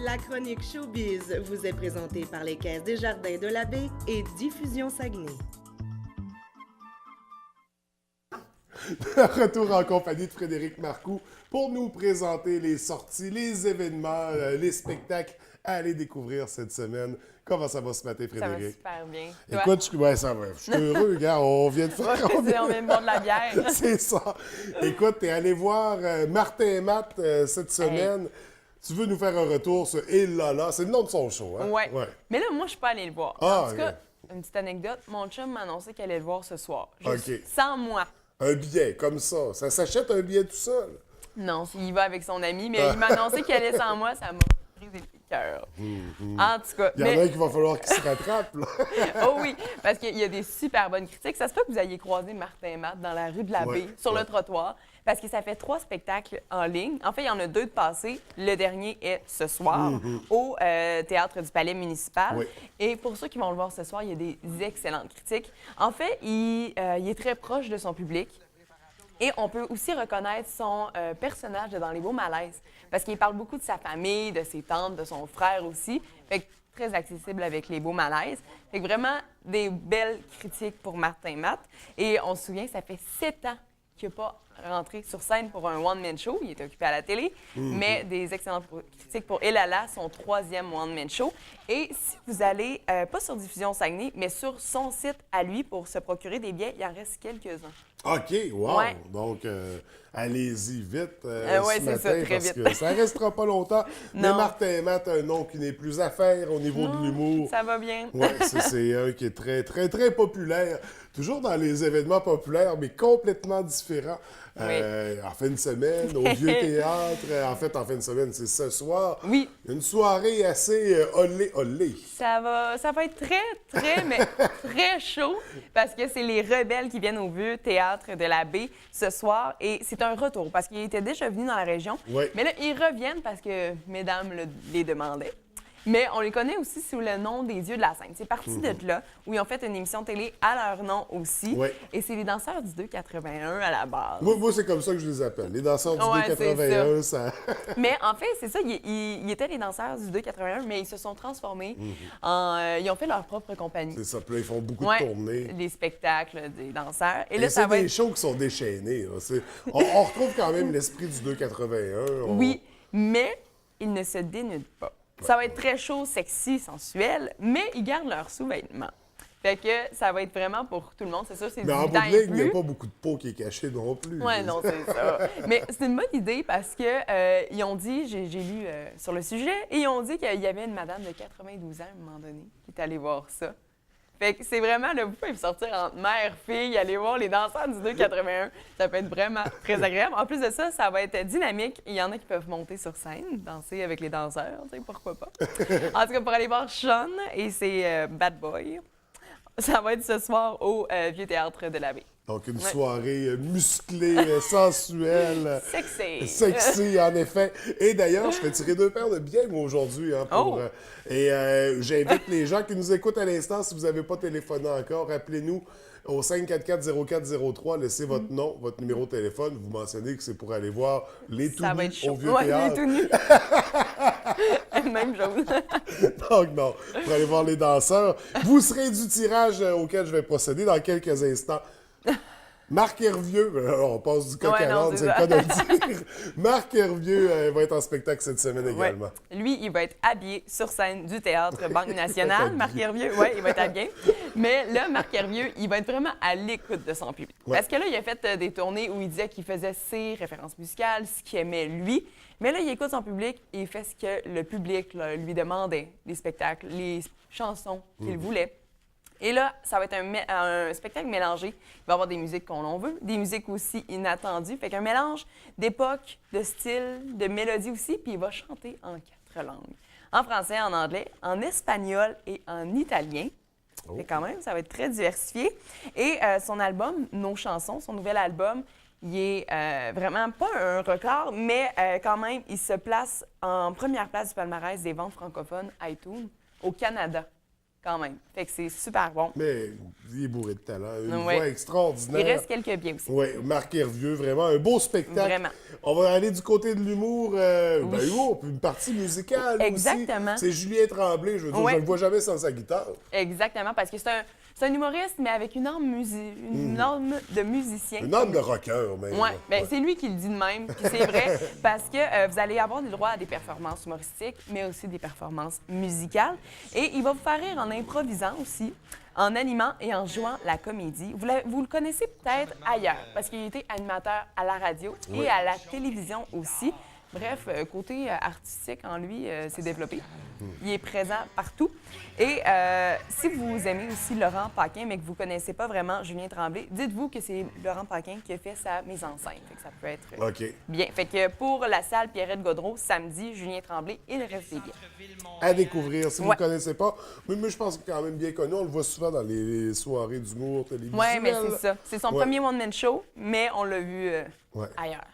La chronique Showbiz vous est présentée par les Caisses des Jardins de la Baie et Diffusion Saguenay. Retour en compagnie de Frédéric Marcoux pour nous présenter les sorties, les événements, les spectacles à aller découvrir cette semaine. Comment ça va ce matin, Frédéric? Ça va super bien. Toi? Écoute, ça va. Je suis heureux, gars. On vient de faire... on vient de boire de la bière. C'est ça. Écoute, t'es allé voir Martin et Matt cette semaine. Hey. Tu veux nous faire un retour sur Il Lala. C'est le nom de son show, hein? Ouais. Mais là, moi, je suis pas allée le voir. Ah, en tout cas, une petite anecdote. Mon chum m'a annoncé qu'il allait le voir ce soir. Juste sans moi. Un billet, comme ça. Ça s'achète un billet tout seul? Non, il va avec son ami, mais il m'a annoncé qu'il allait sans moi. Ça m'a brisé le cœur. En tout cas. Il y en a un qui va falloir qu'il se rattrape, là. Oh oui, parce qu'il y a des super bonnes critiques. Ça se peut que vous ayez croisé Martin et Matt dans la rue de la Baie, sur le trottoir, parce que ça fait 3 spectacles en ligne. En fait, il y en a 2 de passés. Le dernier est ce soir au Théâtre du Palais municipal. Oui. Et pour ceux qui vont le voir ce soir, il y a des excellentes critiques. En fait, il est très proche de son public. Et on peut aussi reconnaître son personnage de Dans les beaux malaises, parce qu'il parle beaucoup de sa famille, de ses tantes, de son frère aussi. Fait que très accessible avec les beaux malaises. Fait que vraiment des belles critiques pour Martin Matt. Et on se souvient, ça fait 7 ans qu'il n'a pas rentré sur scène pour un one-man show. Il est occupé à la télé, mais des excellentes critiques pour Il Lala, son 3e one-man show. Et si vous allez, pas sur Diffusion Saguenay, mais sur son site à lui pour se procurer des billets, il en reste quelques-uns. OK, wow! Ouais. Donc, allez-y vite oui, ce matin, ça, très parce vite. que ça restera pas longtemps. Mais Martin et Matt, un nom qui n'est plus à faire au niveau de l'humour. Ça va bien. Oui, c'est un qui est très, très, très populaire. Toujours dans les événements populaires, mais complètement différents. En fin de semaine, au Vieux Théâtre. En fait, en fin de semaine, c'est ce soir. Oui. Une soirée assez olé. Ça va être mais très chaud parce que c'est les Rebelles qui viennent au Vieux Théâtre de la Baie ce soir. Et c'est un retour parce qu'ils étaient déjà venus dans la région. Oui. Mais là, ils reviennent parce que mesdames les demandaient. Mais on les connaît aussi sous le nom des Yeux de la Scène. C'est parti de là, où ils ont fait une émission télé à leur nom aussi. Oui. Et c'est les danseurs du 281 à la base. Moi, c'est comme ça que je les appelle. Les danseurs du 281, ça... Mais en fait, c'est ça. Ils étaient les danseurs du 281, mais ils se sont transformés en... Ils ont fait leur propre compagnie. C'est ça. Puis là, ils font beaucoup de tournées. Les spectacles des danseurs. Et là, c'est des shows qui sont déchaînés. On retrouve quand même l'esprit du 281. Oui, mais ils ne se dénudent pas. Ça va être très chaud, sexy, sensuel, mais ils gardent leurs sous-vêtements. Fait que ça va être vraiment pour tout le monde, c'est sûr, c'est du Mais en bout de ligne, il n'y a pas beaucoup de peau qui est cachée non plus. Oui, non, c'est ça. Mais c'est une bonne idée parce que ils ont dit, j'ai lu sur le sujet, et ils ont dit qu'il y avait une madame de 92 ans à un moment donné qui est allée voir ça. Fait que c'est vraiment, là, vous pouvez sortir entre mère, fille, aller voir les danseurs du 281. Ça peut être vraiment très agréable. En plus de ça, ça va être dynamique. Il y en a qui peuvent monter sur scène, danser avec les danseurs, tu sais, pourquoi pas. En tout cas, pour aller voir Sean et ses Bad Boys, ça va être ce soir au Vieux Théâtre de la Baie. Donc, une soirée musclée, sensuelle. Sexy, en effet. Et d'ailleurs, je fais tirer 2 paires de billets, moi, aujourd'hui. Hein, et j'invite les gens qui nous écoutent à l'instant, si vous n'avez pas téléphoné encore, appelez-nous au 544-0403. Laissez votre nom, votre numéro de téléphone. Vous mentionnez que c'est pour aller voir les tout nus au Vieux Théâtre. Les tout nus. Même chose. Donc, non, pour aller voir les danseurs. Vous serez du tirage auquel je vais procéder dans quelques instants. Marc Hervieux, on passe du coq à l'âne, c'est le cas de le dire. Marc Hervieux va être en spectacle cette semaine également. Lui, il va être habillé sur scène du Théâtre Banque Nationale. Marc Hervieux, il va être habillé. Mais là, Marc Hervieux, il va être vraiment à l'écoute de son public. Parce que là, il a fait des tournées où il disait qu'il faisait ses références musicales, ce qu'il aimait lui. Mais là, il écoute son public et il fait ce que le public lui demandait, les spectacles, les chansons qu'il voulait. Et là, ça va être un spectacle mélangé. Il va y avoir des musiques qu'on veut, des musiques aussi inattendues. Fait qu'un mélange d'époque, de style, de mélodie aussi. Puis il va chanter en 4 langues. En français, en anglais, en espagnol et en italien. Fait quand même, ça va être très diversifié. Et son album, Nos chansons, son nouvel album, il est vraiment pas un record, mais quand même, il se place en première place du palmarès des ventes francophones iTunes au Canada. quand même. Fait que c'est super bon. Mais il est bourré de talent. Une voix extraordinaire. Il reste quelques biais aussi. Oui, Marc Hervieux, vraiment un beau spectacle. Vraiment. On va aller du côté de l'humour. Humour, puis une partie musicale Exactement. aussi. C'est Julien Tremblay, je veux dire, je ne le vois jamais sans sa guitare. Exactement, parce que c'est un humoriste, mais avec une âme, de musicien. Une âme de rocker, même. Oui, ben, c'est lui qui le dit de même, puis c'est vrai, parce que vous allez avoir des droits à des performances humoristiques, mais aussi des performances musicales. Et il va vous faire rire en improvisant aussi, en animant et en jouant la comédie. Vous le connaissez peut-être ailleurs, parce qu'il était animateur à la radio et à la télévision aussi. Bref, côté artistique en lui s'est développé. Il est présent partout. Et si vous aimez aussi Laurent Paquin, mais que vous ne connaissez pas vraiment Julien Tremblay, dites-vous que c'est Laurent Paquin qui a fait sa mise en scène. Fait que ça peut être bien. Fait que pour la salle Pierrette Gaudreau, samedi, Julien Tremblay et le reste des billets. À découvrir. Si vous ne connaissez pas, mais je pense qu'il est quand même bien connu. On le voit souvent dans les soirées d'humour télévisuel. Oui, mais c'est ça. C'est son premier one-man show, mais on l'a vu ailleurs.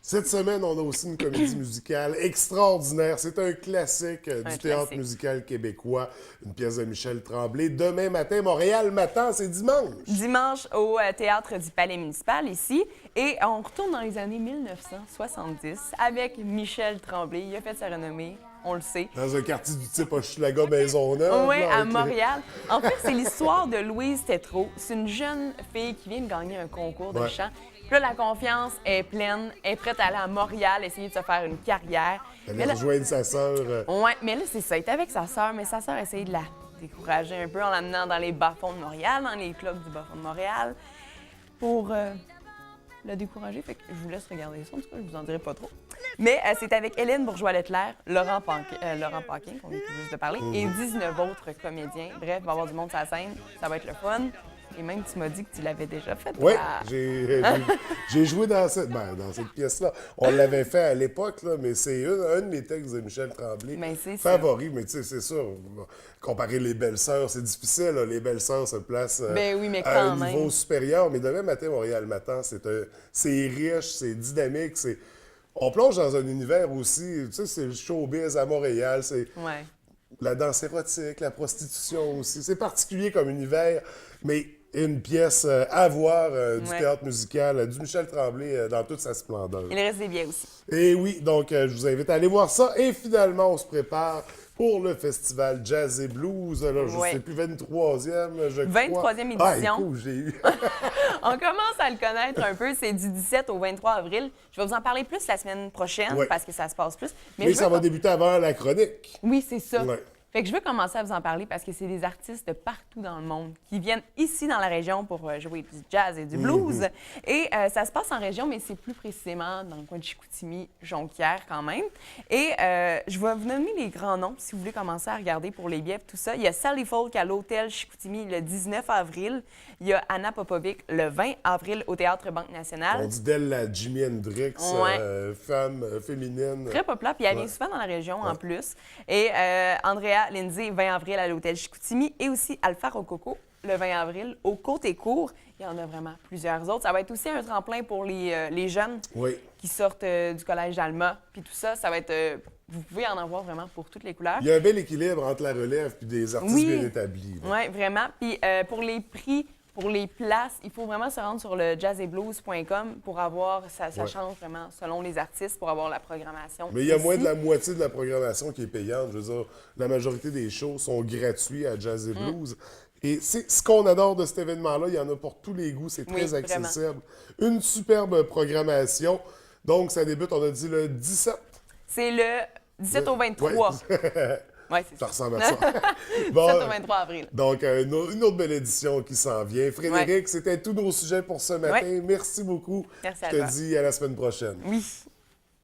Cette semaine, on a aussi une comédie musicale extraordinaire. C'est un classique du théâtre musical québécois, une pièce de Michel Tremblay. Demain matin, Montréal m'attend, c'est dimanche. Dimanche au Théâtre du Palais municipal ici. Et on retourne dans les années 1970 avec Michel Tremblay. Il a fait sa renommée, on le sait. Dans un quartier du type Hochelaga Maisonneuve. Oui, à Montréal. En fait, c'est l'histoire de Louise Tétrault. C'est une jeune fille qui vient de gagner un concours de chant. Puis là, la confiance est pleine, elle est prête à aller à Montréal, essayer de se faire une carrière. Elle a rejoint sa sœur. Oui, mais là, c'est ça. Elle est avec sa sœur, mais sa sœur essaye de la décourager un peu en l'amenant dans les bas-fonds de Montréal, dans les clubs du bas-fond de Montréal, pour la décourager. Fait que je vous laisse regarder ça, en tout cas, je vous en dirai pas trop. Mais c'est avec Hélène Bourgeois-Leclerc, Laurent Paquin, qu'on vient tout juste de parler, et 19 autres comédiens. Bref, il va y avoir du monde sur la scène, ça va être le fun. Et même, tu m'as dit que tu l'avais déjà fait. Oui, j'ai joué dans cette pièce-là. On l'avait fait à l'époque, là, mais c'est un de mes textes de Michel Tremblay favoris. Mais tu sais, c'est sûr, comparer les belles-sœurs, c'est difficile. Là. Les belles-sœurs se placent à un niveau supérieur. Mais demain matin, Montréal m'attend, c'est riche, c'est dynamique, on plonge dans un univers aussi, tu sais, c'est le showbiz à Montréal, c'est la danse érotique, la prostitution aussi. C'est particulier comme univers, mais une pièce à voir du théâtre musical, du Michel Tremblay dans toute sa splendeur. Il reste des billets aussi. Et oui, donc je vous invite à aller voir ça. Et finalement, on se prépare pour le festival Jazz et Blues. Alors, je ne sais plus, 23e, je crois. 23e édition. Ah, écoute, j'ai eu. On commence à le connaître un peu. C'est du 17 au 23 avril. Je vais vous en parler plus la semaine prochaine parce que ça se passe plus. Mais ça va débuter avant la chronique. Oui, c'est ça. Ouais. Fait que je veux commencer à vous en parler parce que c'est des artistes de partout dans le monde qui viennent ici dans la région pour jouer du jazz et du blues. Et ça se passe en région, mais c'est plus précisément dans le coin de Chicoutimi, Jonquière quand même. Et je vais vous nommer les grands noms si vous voulez commencer à regarder pour les billets tout ça. Il y a Sally Folk à l'Hôtel Chicoutimi le 19 avril. Il y a Anna Popovic le 20 avril au Théâtre Banque Nationale. On dit d'elle la Jimi Hendrix, femme féminine. Très populaire, puis elle vient souvent dans la région en plus. Et Andrea Lindsay, 20 avril à l'Hôtel Chicoutimi, et aussi Alpha Rococo, le 20 avril, au Côté-Court. Il y en a vraiment plusieurs autres. Ça va être aussi un tremplin pour les jeunes qui sortent du collège d'Alma, puis tout ça. Ça va être... vous pouvez en avoir vraiment pour toutes les couleurs. Il y a un bel équilibre entre la relève et des artistes bien établis. Oui, vraiment. Puis pour les prix... Pour les places, il faut vraiment se rendre sur le jazzetblues.com pour avoir, ça change vraiment selon les artistes, pour avoir la programmation. Mais il y a moins de la moitié de la programmation qui est payante. Je veux dire, la majorité des shows sont gratuits à Jazz et Blues. Et c'est ce qu'on adore de cet événement-là. Il y en a pour tous les goûts. C'est très accessible. Vraiment. Une superbe programmation. Donc, ça débute, on a dit, le 17. C'est le 17 au 23. Oui, c'est ça. Ça ressemble à ça. 17 au 23 avril. Donc, une autre belle édition qui s'en vient. Frédéric, c'était tous nos sujets pour ce matin. Merci beaucoup. Merci à toi. Je te dis à la semaine prochaine. Oui.